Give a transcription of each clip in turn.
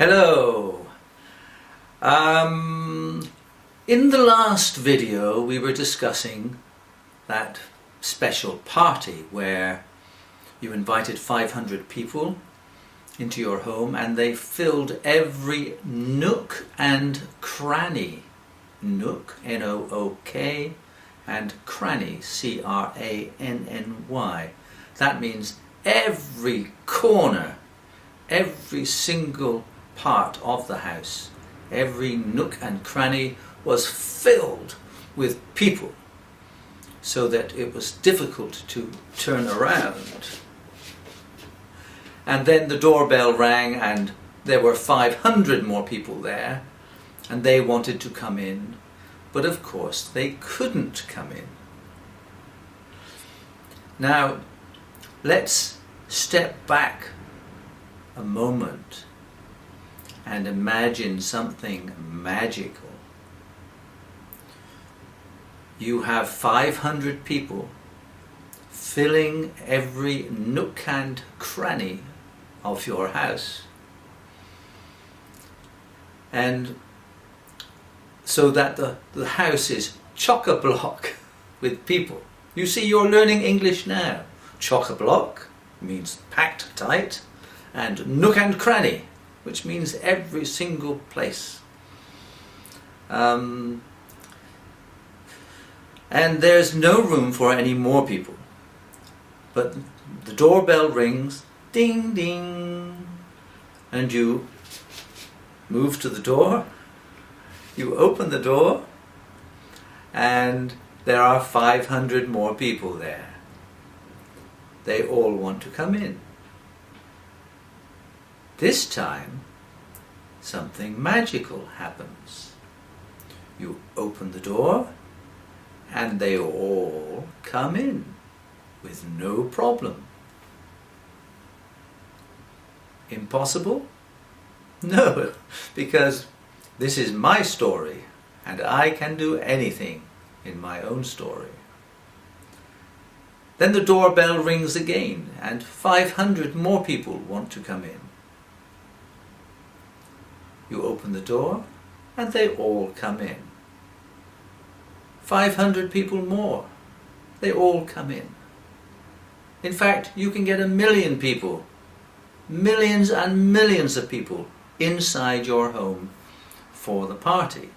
Hello! In the last video we were discussing that special party where you invited 500 people into your home and they filled every nook and cranny. Nook, N-O-O-K, and cranny, C-R-A-N-N-Y. That means every corner, every single part of the house, every nook and cranny was filled with people so that it was difficult to turn around. And then the doorbell rang and there were 500 more people there and they wanted to come in, but of course they couldn't come in. Now let's step back a moment and imagine something magical. You have 500 people filling every nook and cranny of your house, and so that the house is chock-a-block with people. You see, you're learning English now. Chock-a-block means packed tight, and nook and cranny, which means every single place. And there's no room for any more people. But the doorbell rings, ding ding, and you move to the door, you open the door, and there are 500 more people there. They all want to come in. This time, something magical happens. You open the door, and they all come in with no problem. Impossible? No, because this is my story, and I can do anything in my own story. Then the doorbell rings again, and 500 more people want to come in. You open the door, and they all come in. 500 people more, they all come in. In fact, you can get 1 million people, millions and millions of people inside your home for the party.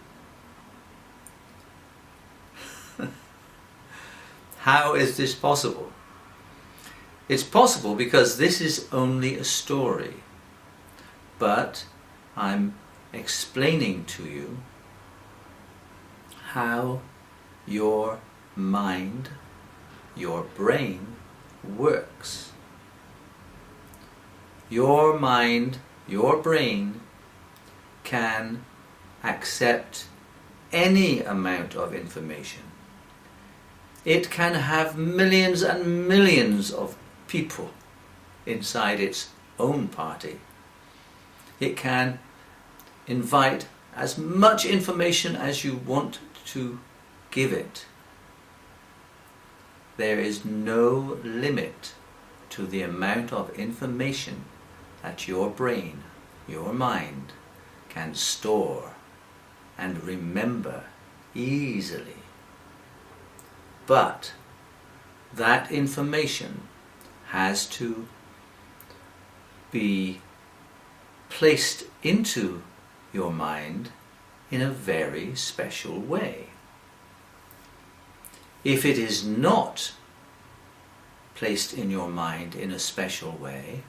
How is this possible? It's possible because this is only a story, but I'm explaining to you how your mind, your brain works. Your mind, your brain can accept any amount of information. It can have millions and millions of people inside its own party. It can invite as much information as you want to give it. There is no limit to the amount of information that your brain, your mind, can store and remember easily. But that information has to be placed into your mind in a very special way. If it is not placed in your mind in a special way,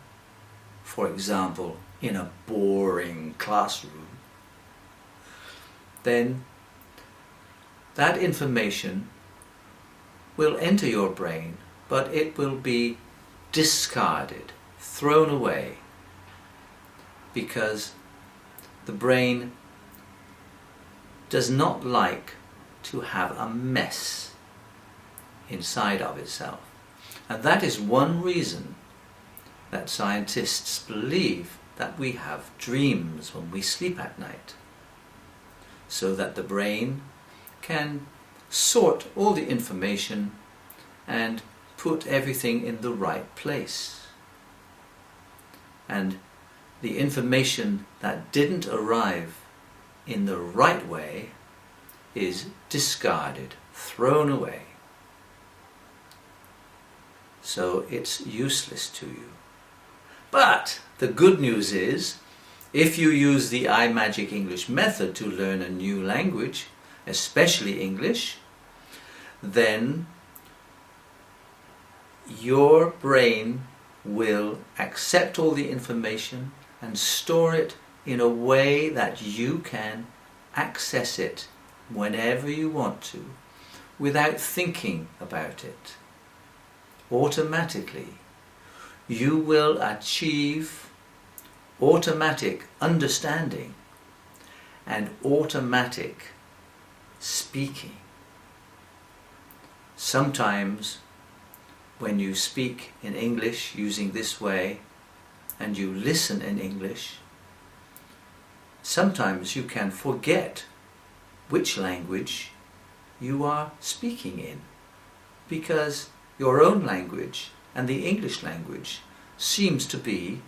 for example, in a boring classroom, then that information will enter your brain, but it will be discarded, thrown away, because the brain does not like to have a mess inside of itself. And that is one reason that scientists believe that we have dreams when we sleep at night, so that the brain can sort all the information and put everything in the right place. And the information that didn't arrive in the right way is discarded, thrown away. So it's useless to you. But the good news is, if you use the iMagic English method to learn a new language, especially English, then your brain will accept all the information and store it in a way that you can access it whenever you want to, without thinking about it. Automatically, you will achieve automatic understanding and automatic speaking. Sometimes when you speak in English using this way and you listen in English, sometimes you can forget which language you are speaking in, because your own language and the English language seems to be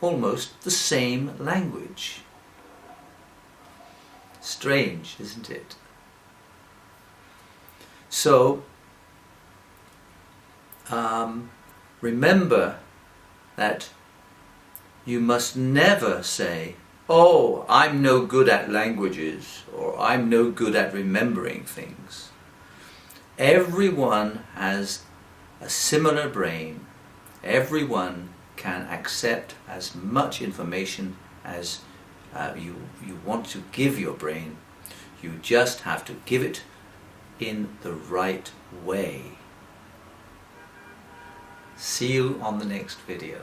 almost the same language. Strange, isn't it? So, remember that you must never say, "Oh, I'm no good at languages," or "I'm no good at remembering things." Everyone has a similar brain. Everyone can accept as much information as you want to give your brain. You just have to give it in the right way. See you on the next video.